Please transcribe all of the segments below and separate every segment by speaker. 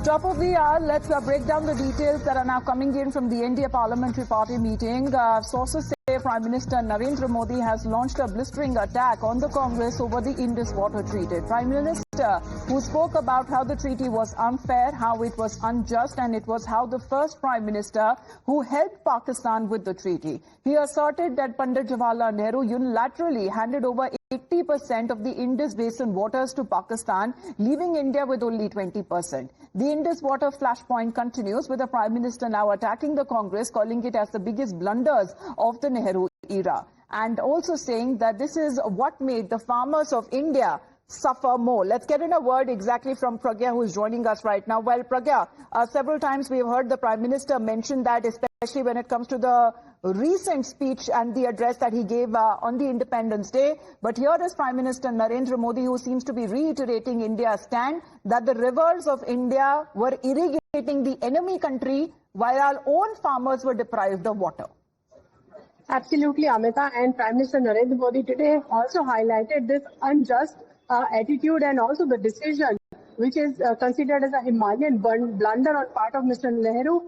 Speaker 1: Top of the hour, let's break down the details that are now coming in from the NDA Parliamentary Party meeting. Sources say Prime Minister Narendra Modi has launched a blistering attack on the Congress over the Indus Water Treaty. Prime Minister, who spoke about how the treaty was unfair, how it was unjust, and it was how the first Prime Minister who helped Pakistan with the treaty. He asserted that Pandit Jawaharlal Nehru unilaterally handed over 80% of the Indus Basin waters to Pakistan, leaving India with only 20%. The Indus Water flashpoint continues, with the Prime Minister now attacking the Congress, calling it as the biggest blunders of the Nehru era, and also saying that this is what made the farmers of India suffer more. Let's get in a word exactly from Pragya, who is joining us right now. Well, Pragya, several times we have heard the Prime Minister mention that, especially when it comes to the recent speech and the address that he gave on the Independence Day. But here is Prime Minister Narendra Modi, who seems to be reiterating India's stand that the rivers of India were irrigating the enemy country while our own farmers were deprived of water.
Speaker 2: Absolutely, Amita, and Prime Minister Narendra Modi today also highlighted this unjust attitude and also the decision which is considered as a Himalayan blunder on part of Mr. Nehru.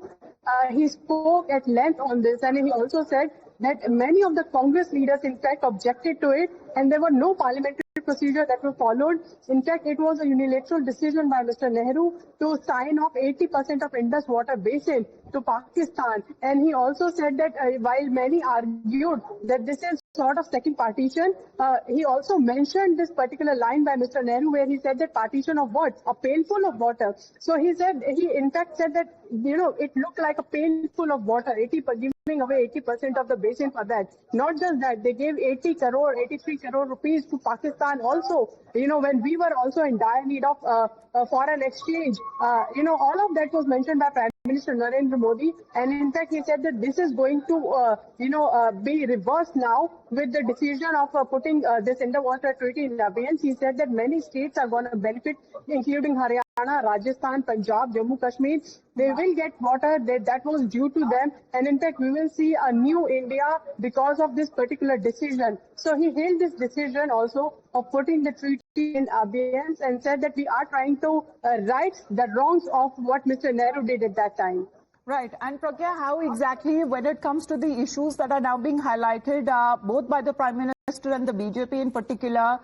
Speaker 2: He spoke at length on this, and he also said that many of the Congress leaders in fact objected to it, and there were no parliamentary procedure that were followed. In fact, it was a unilateral decision by Mr. Nehru to sign off 80% of Indus Water Basin to Pakistan. And he also said that while many argued that this is sort of second partition, he also mentioned this particular line by Mr. Nehru where he said that partition of what? A pailful of water. So he in fact said that, it looked like a pailful of water, giving away 80% of the basin for that. Not just that, they gave 83 crore rupees to Pakistan also, when we were also in dire need of foreign exchange. All of that was mentioned by Prime Minister Narendra Modi, and in fact he said that this is going to be reversed now with the decision of putting this Indus Water Treaty in abeyance. He said that many states are going to benefit, including Haryana, Rajasthan, Punjab, Jammu Kashmir. They will get water that was due to them, and in fact we will see a new India because of this particular decision. So he hailed this decision also of putting the treaty in abeyance and said that we are trying to right the wrongs of what Mr. Nehru did at that time.
Speaker 1: Right. And Pragya, how exactly, when it comes to the issues that are now being highlighted, both by the Prime Minister and the BJP in particular,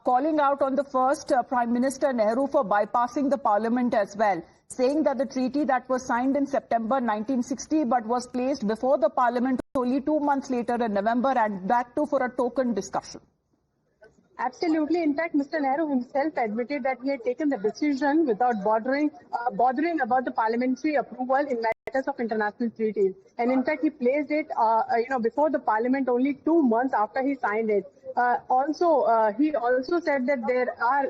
Speaker 1: calling out on the first Prime Minister Nehru for bypassing the Parliament as well, saying that the treaty that was signed in September 1960 but was placed before the Parliament only 2 months later in November, and that too for a token discussion.
Speaker 2: Absolutely. In fact, Mr. Nehru himself admitted that he had taken the decision without bothering about the parliamentary approval in matters of international treaties. And in fact, he placed it, before the Parliament only 2 months after he signed it. He also said that there are,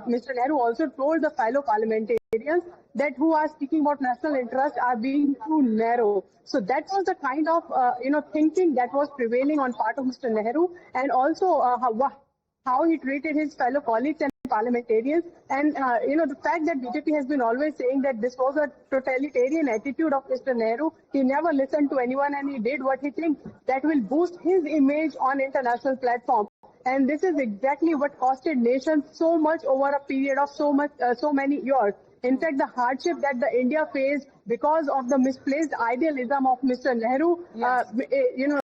Speaker 2: Mr. Nehru also told the fellow parliamentarians that who are speaking about national interest are being too narrow. So that was the kind of, thinking that was prevailing on part of Mr. Nehru, and also how he treated his fellow colleagues and parliamentarians. And, the fact that BJP has been always saying that this was a totalitarian attitude of Mr. Nehru. He never listened to anyone and he did what he thinks that will boost his image on international platform. And this is exactly what costed nations so much over a period of so many years. In fact, the hardship that the India faced because of the misplaced idealism of Mr. Nehru,
Speaker 1: yes.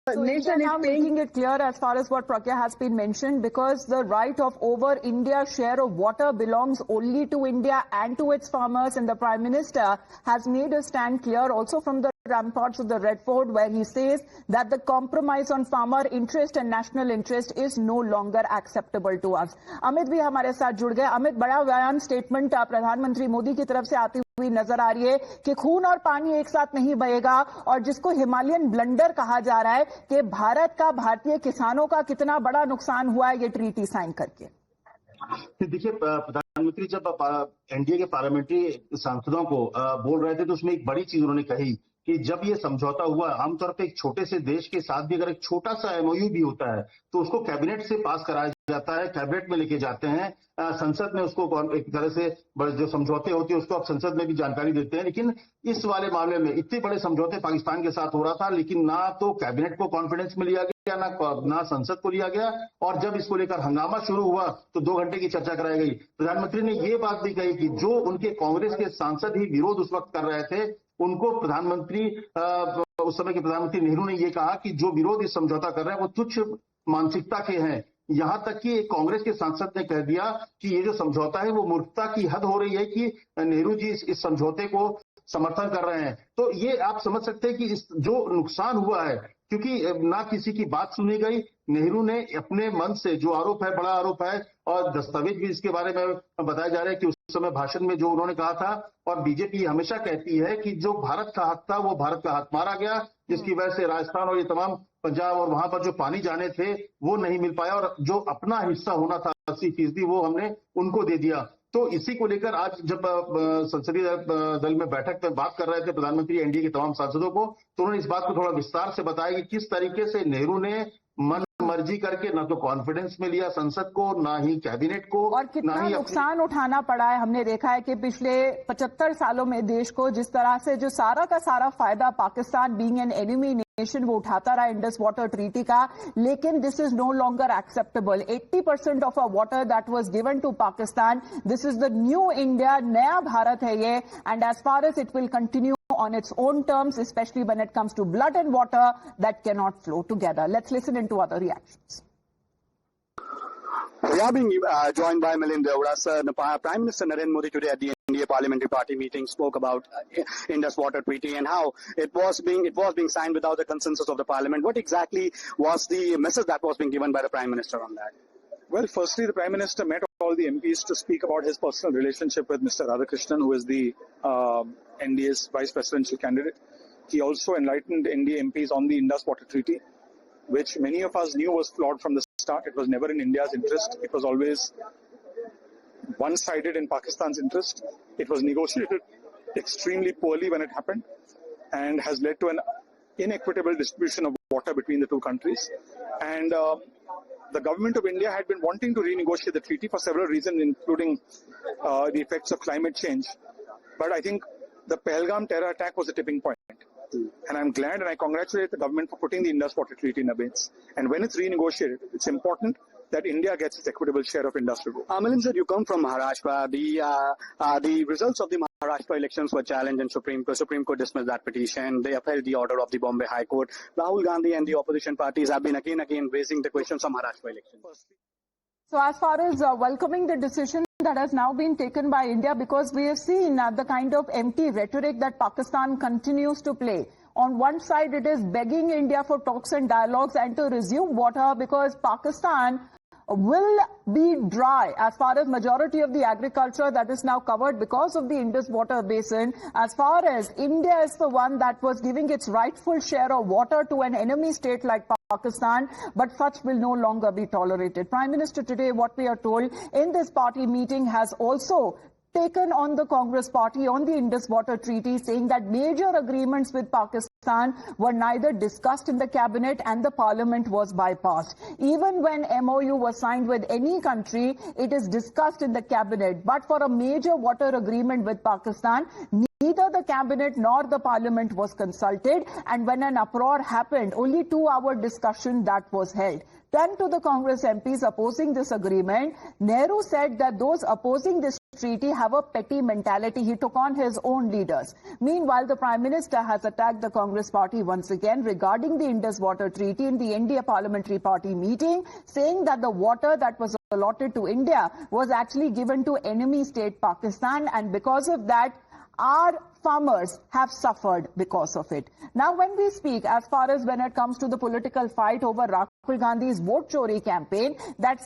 Speaker 1: So
Speaker 2: nation
Speaker 1: is now
Speaker 2: paying.
Speaker 1: Making it clear as far as what Pragya has been mentioned, because the right of over India's share of water belongs only to India and to its farmers, and the Prime Minister has made a stand clear also from the ramparts of the Red Fort, where he says that the compromise on farmer interest and national interest is no longer acceptable to us. Amit भी हमारे साथ जुड़ गए. Amit, बड़ा बयान statement प्रधानमंत्री मोदी की तरफ से आती हुई नजर आ रही है कि खून और पानी एक साथ नहीं बहेगा, और जिसको हिमालयन ब्लंडर कहा जा रहा है कि भारत का, भारतीय किसानों का कितना बड़ा नुकसान हुआ है ये ट्रीटी साइन करके.
Speaker 3: देखिए, प्रधानमंत्री जब एनडीए के पार्लियामेंट्री सांसदों को बोल रहे थे तो उसमें एक बड़ी चीज उन्होंने कही कि जब ये समझौता हुआ, आमतौर पे एक छोटे से देश के साथ भी अगर एक छोटा सा एमओयू भी होता है तो उसको कैबिनेट से पास कराया जाता है, कैबिनेट में लेके जाते हैं, संसद में उसको एक तरह से जो समझौते होते हैं उसको आप संसद में भी जानकारी देते हैं। लेकिन इस वाले मामले में इतने बड़े समझौते पाकिस्तान के साथ हो रहा था, लेकिन ना तो कैबिनेट को कॉन्फिडेंस में लिया गया, ना संसद को लिया गया, और जब इसको लेकर हंगामा शुरू हुआ तो 2 घंटे की चर्चा कराई गई। प्रधानमंत्री ने ये बात भी कही कि जो उनके कांग्रेस के सांसद ही विरोध उस वक्त कर रहे थे, उनको प्रधानमंत्री उस समय के प्रधानमंत्री नेहरू ने ये कहा कि जो विरोध इस समझौता कर रहे हैं वो तुच्छ मानसिकता के हैं। यहां तक कि एक कांग्रेस के सांसद ने कह दिया कि ये जो समझौता है वो मूर्खता की हद हो रही है कि नेहरू जी इस समझौते को समर्थन कर रहे हैं। तो ये आप समझ सकते हैं कि इस जो नुकसान हुआ है, क्योंकि ना किसी की बात सुनी गई, नेहरू ने अपने मन से जो आरोप है, बड़ा आरोप है, और दस्तावेज भी इसके बारे में बताए जा रहे हैं कि उस समय भाषण में जो उन्होंने कहा था, और बीजेपी हमेशा कहती है कि जो भारत का हक था वो भारत का हाथ मारा गया, जिसकी वजह से राजस्थान और ये तमाम पंजाब और वहां पर जो पानी जाने थे वो नहीं मिल पाया, और जो अपना हिस्सा होना था 80% वो हमने उनको दे दिया। तो इसी को लेकर आज जब संसदीय दल में बैठक में बात कर रहे थे प्रधानमंत्री एनडीए के तमाम सांसदों को, तो उन्होंने इस बात को थोड़ा विस्तार से बताया कि किस तरीके से नेहरू ने मन मर्जी करके ना तो कॉन्फिडेंस में लिया संसद को, ना ही कैबिनेट को,
Speaker 1: और कितना नुकसान उठाना पड़ा है। हमने देखा है कि पिछले 75 सालों में देश को जिस तरह से जो सारा का सारा फायदा Pakistan being an enemy nation वो उठाता रहा इंडस वाटर ट्रीटी का, लेकिन this is no longer acceptable. 80% of a water that was given to Pakistan, this is the new India, नया भारत है ये, and as far as it will continue on its own terms, especially when it comes to blood and water that cannot flow together. Let's listen into other reactions.
Speaker 4: We are being joined by Minister Prime Minister Narendra Modi today at the NDA Parliamentary Party meeting spoke about Indus Water Treaty and how it was being signed without the consensus of the Parliament. What exactly was the message that was being given by the Prime Minister on that?
Speaker 5: Well, firstly, the Prime Minister met all the MPs to speak about his personal relationship with Mr. Radhakrishnan, who is the NDA's vice presidential candidate. He also enlightened NDA MPs on the Indus Water Treaty, which many of us knew was flawed from the start. It was never in India's interest. It was always one-sided in Pakistan's interest. It was negotiated extremely poorly when it happened and has led to an inequitable distribution of water between the two countries. And the government of India had been wanting to renegotiate the treaty for several reasons, including the effects of climate change. But I think the Pahalgam terror attack was a tipping point. And I'm glad and I congratulate the government for putting the Indus Water Treaty in abeyance. And when it's renegotiated, it's important that India gets its equitable share of industrial growth.
Speaker 4: Milind, you come from Maharashtra. The results of the Maharashtra elections were challenged and Supreme Court dismissed that petition. They upheld the order of the Bombay High Court. Rahul Gandhi and the opposition parties have been again raising the questions on Maharashtra elections.
Speaker 1: So as far as welcoming the decision that has now been taken by India, because we have seen the kind of empty rhetoric that Pakistan continues to play. On one side, it is begging India for talks and dialogues and to resume water because Pakistan will be dry as far as majority of the agriculture that is now covered because of the Indus water basin. As far as India is the one that was giving its rightful share of water to an enemy state like Pakistan, but such will no longer be tolerated. Prime Minister today, what we are told in this party meeting, has also taken on the Congress party on the Indus Water Treaty, saying that major agreements with Pakistan were neither discussed in the cabinet and the parliament was bypassed. Even when MOU was signed with any country, it is discussed in the cabinet. But for a major water agreement with Pakistan, neither the cabinet nor the parliament was consulted, and when an uproar happened, only 2-hour discussion that was held. Then to the Congress MPs opposing this agreement, Nehru said that those opposing this treaty have a petty mentality. He took on his own leaders. Meanwhile, the Prime Minister has attacked the Congress party once again regarding the Indus Water Treaty in the NDA Parliamentary Party meeting, saying that the water that was allotted to India was actually given to enemy state Pakistan, and because of that, our farmers have suffered because of it. Now, when we speak, as far as when it comes to the political fight over Rahul Gandhi's vote chori campaign, that